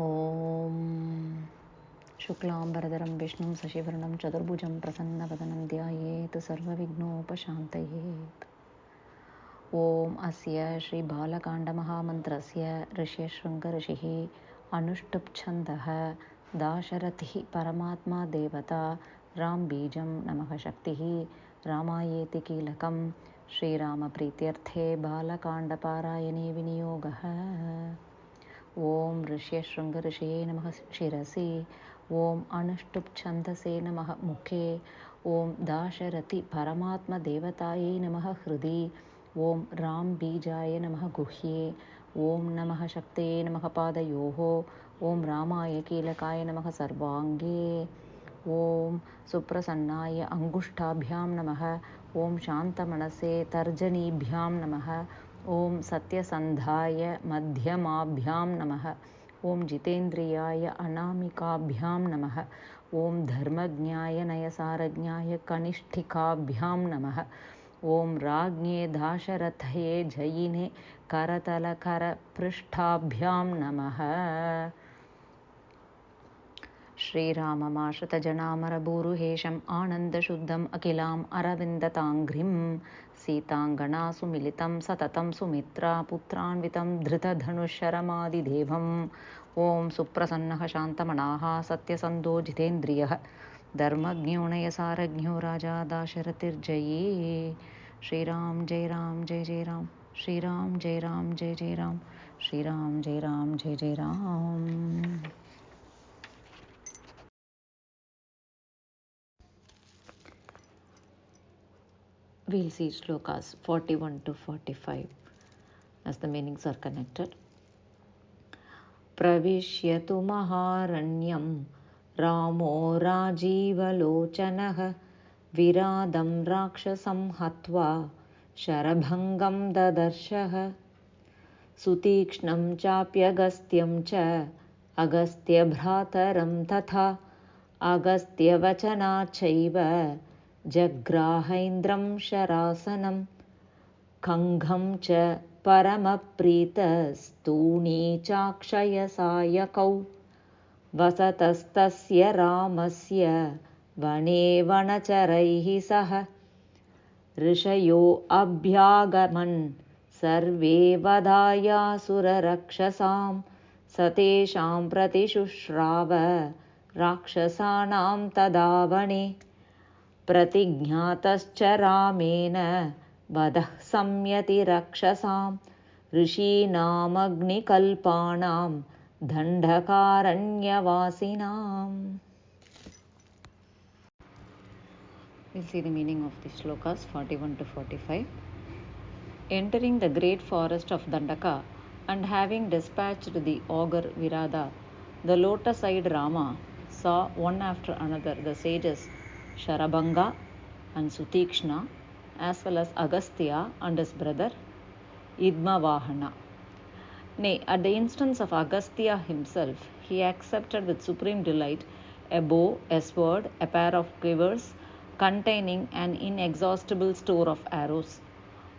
ॐ शुक्लाम्बरधरं विष्णुं शशिवर्णं चतुर्भुजं प्रसन्नवदनं ध्यायेत् सर्वविघ्नोपशान्तये। ॐ अस्य श्रीबालकाण्डमहामन्त्रस्य ऋष्यशृङ्गऋषिः अनुष्टुप्छन्दः दाशरथिः परमात्मा देवता रामबीजं नमः शक्तिः रामायेति कीलकं श्रीरामप्रीत्यर्थे बालकाण्डपारायणे विनियोगः। ॐ ऋष्यशृङ्गऋषये नमः शिरसि, ॐ अनुष्टुप्छन्दसे नमः मुखे, ॐ दाशरथि परमात्मदेवतायै नमः हृदि, ॐ रामबीजाय नमः गुह्ये, ॐ नमः शक्तये नमः पादयोः, ॐ रामाय कीलकाय नमः सर्वाङ्गे, ॐ सुप्रसन्नाय अङ्गुष्ठाभ्यां नमः, ॐ शान्तमनसे तर्जनीभ्यां नमः, ॐ सत्यसन्धाय मध्यमाभ्यां नमः, ॐ जितेन्द्रियाय अनामिकाभ्यां नमः, ॐ धर्मज्ञाय नयसारज्ञाय कनिष्ठिकाभ्यां नमः, ॐ राज्ञे दाशरथये जयिने करतलकरपृष्ठाभ्यां नमः। श्रीराममाश्रितजनामरभूरुहेशम् आनन्दशुद्धम् अखिलाम् अरविन्दताङ्घ्रिं सीताङ्गनासुमिलितं सततं सुमित्रा पुत्रान्वितं धृतधनुःशरमादिदेवम्। ॐ सुप्रसन्नः शान्तमनाः सत्यसन्धो जितेन्द्रियः धर्मज्ञो नयसारज्ञो राजा दाशरथिर्जयी। श्रीराम जय राम जय जय राम, श्रीराम जय राम जय जय राम, श्रीराम जय राम जय जय Ram. We'll see shlokas 41 to 45 as the meanings are connected. Pravishyatu maharanyam Ramo Rajivalocanah Viradam Rakshasam Hatva Sharabhangam Dadarshah Sutikshnam Chapyagastyam Cha Agastya Bhrataram Tatha Agastya Vachana Chaiva जग्राहेन्द्रं शरासनं खङ्घं च परमप्रीतस्तूणी चाक्षयसायकौ वसतस्तस्य रामस्य वने वनचरैः सह ऋषयो अभ्यागमन् सर्वे वधायासुररक्षसां सतेषां प्रतिशुश्राव राक्षसानां तदा वने प्रतिज्ञातश्च रामेण वधः संयतिरक्षसां ऋषीणामग्निकल्पानां दण्डकारण्यवासिनाम्. We'll see the meaning of the shlokas 41 to 45. Entering the great forest of Dandaka and having dispatched the augur Virada, the lotus-eyed Rama saw one after another the sages Sharabhanga and Sutikshna, as well as Agastya and his brother Idmavahana. Nay, at the instance of Agastya himself, he accepted with supreme delight a bow, a sword, a pair of quivers containing an inexhaustible store of arrows,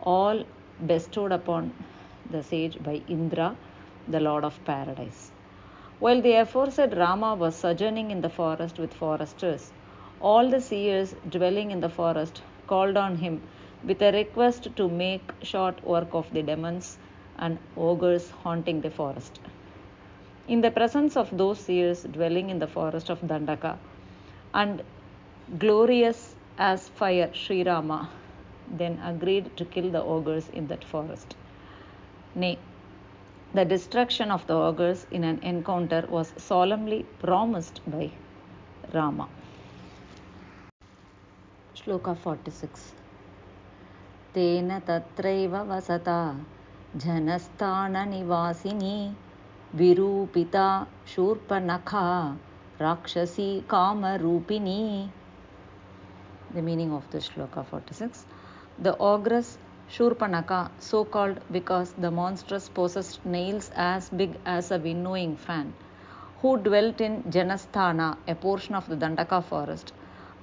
all bestowed upon the sage by Indra, the Lord of Paradise. While the aforesaid Rama was sojourning in the forest with foresters, all the seers dwelling in the forest called on him with a request to make short work of the demons and ogres haunting the forest. In the presence of those seers dwelling in the forest of Dandaka and glorious as fire, Sri Rama then agreed to kill the ogres in that forest. Nay, the destruction of the ogres in an encounter was solemnly promised by Rama. Shloka 46. Tena tatraiva vasata janasthana nivasini virupita shurpanakha rakshasi kama rupini. The meaning of this shloka 46. The ogress Shurpanakha, so called because the monstrous possessed nails as big as a winnowing fan, who dwelt in Janasthana, a portion of the Dandaka forest,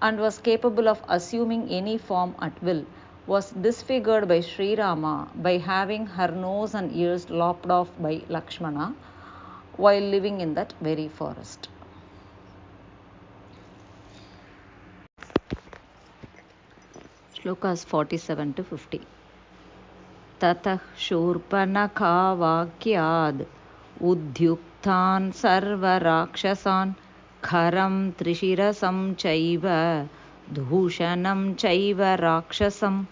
and was capable of assuming any form at will, was disfigured by Sri Rama by having her nose and ears lopped off by Lakshmana, while living in that very forest. Shlokas 47 to 50. Tatah Shurpanakha Udyuktan Sarva Rakshasan Kharam Trishirasam Chaiva Dhushanam Chaiva Rakshasam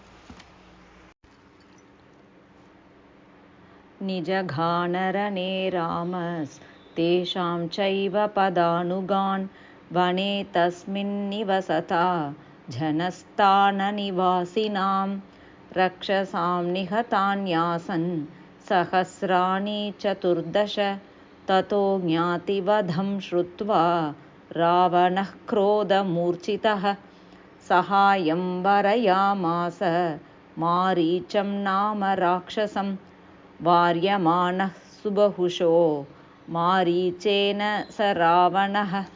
Nijaghanarane Ramas Tesham Chaiva Padanugan Vane Tasmin Nivasata Janasthana Nivasinam Rakshasam Nihatanyasan Sahasrani Chaturdasha Tato Jnati Vadham Shrutva Ravanah Krodha Murchitah Sahayam Varayamasa Maricham Nama Rakshasam Varyamanah Subahusho Marichena Saravanah.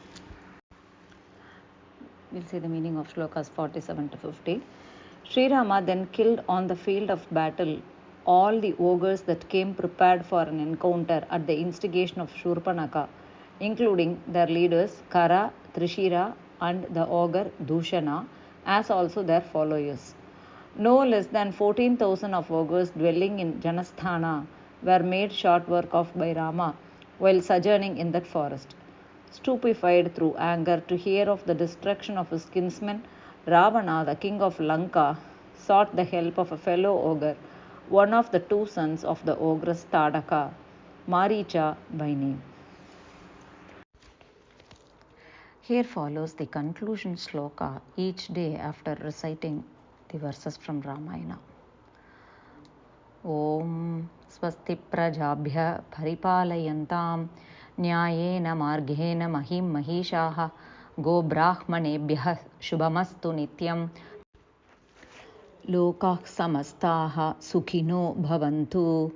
We'll see the meaning of Shlokas 47 to 50. Sri Rama then killed on the field of battle all the ogres that came prepared for an encounter at the instigation of Shurpanakha, including their leaders Kara, Trishira and the ogre Dushana, as also their followers. No less than 14,000 of ogres dwelling in Janasthana were made short work of by Rama while sojourning in that forest. Stupefied through anger to hear of the destruction of his kinsmen, Ravana, the king of Lanka, sought the help of a fellow ogre, one of the two sons of the ogress Tadaka, Maricha by name. Here follows the conclusion shloka each day after reciting the verses from Ramayana. Om Swasti Prajabhya Paripalayantam Nyayena Marghena Mahim Mahishaha Go Brahmanebhyah Shubhamastu Nityam Lokah Samastaha Sukhino Bhavantu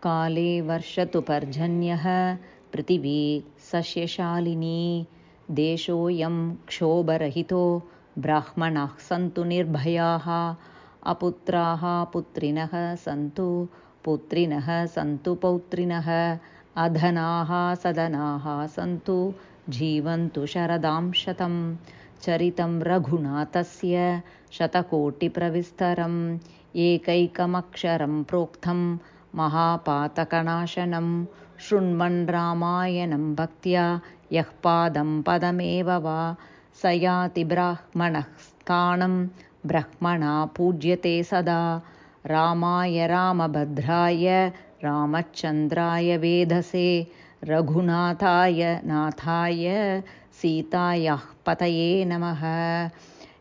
Kale Varshatu Parjanyah Prithvi Sasyashalini Deshoyam Kshobarahito Brahmanah Santu Nirbhayaha Aputraha Putrinah Santu Putrinah Santu Pautrinah Adhanaha Sadanaha Santu Jivantu Sharadam Shatam Charitam Raghunathasya Shatakoti Pravistaram Ekaikamaksharam Proktham Mahapatakanashanam Shrunman Ramayanam Bhaktya Yahpadam Padameva Va Sayati Brahmanah Sthanam Brahmana Pujyate Sada Ramaya Ramabhadraya Ramachandraya Vedase Raghunathaya Nathaya Sitayah Pataye Namaha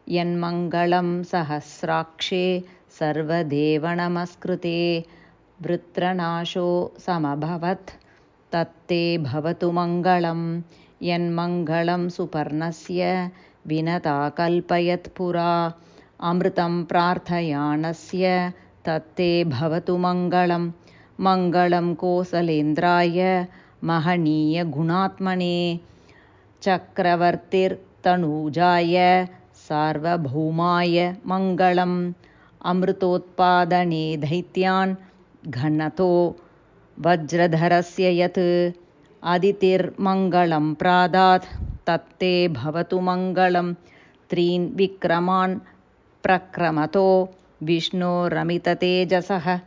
Yanmangalam Sahasrakshe Sarvadeva Namaskrute Vritranasho Samabhavat Tatte Bhavatu Mangalam Yanmangalam Suparnasya Vinata Kalpayat Pura Amritam Prarthayanasya Tatte Bhavatu Mangalam Mangalam Kosalendraya Mahaniya Gunatmane Chakravartir Tanujaya Sarvabhaumaya Mangalam Amritotpadane Dhaityan Ghanato Vajradharasya Yat Aditir Mangalam Pradat Tatte Bhavatu Mangalam Trin Vikraman Prakramato Vishnu Ramita Tejasah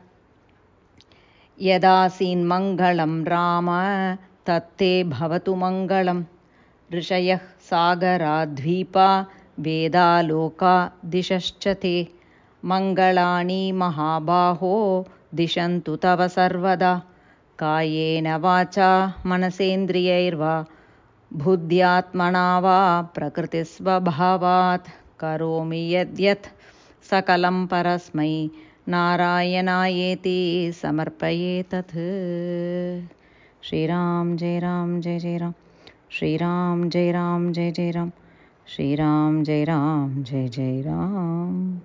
Yadasin Mangalam Rama Tatte Bhavatu Mangalam Rishayah Sagara Dvipa Veda Loka Dishashchate Mangalani Mahabaho Dishantu Tava Sarvada Kayena Vacha Manasendriyairva Buddhyatmana Va Prakritisvabhavat Karomi Yadyat Sakalam Parasmai Narayanaayeti Samarpayetat. Shri Ram Jai Ram Jai Jai Ram Shri Ram Jai Ram Jai Jai Ram Shri Ram Jai Ram Jai Jai Ram.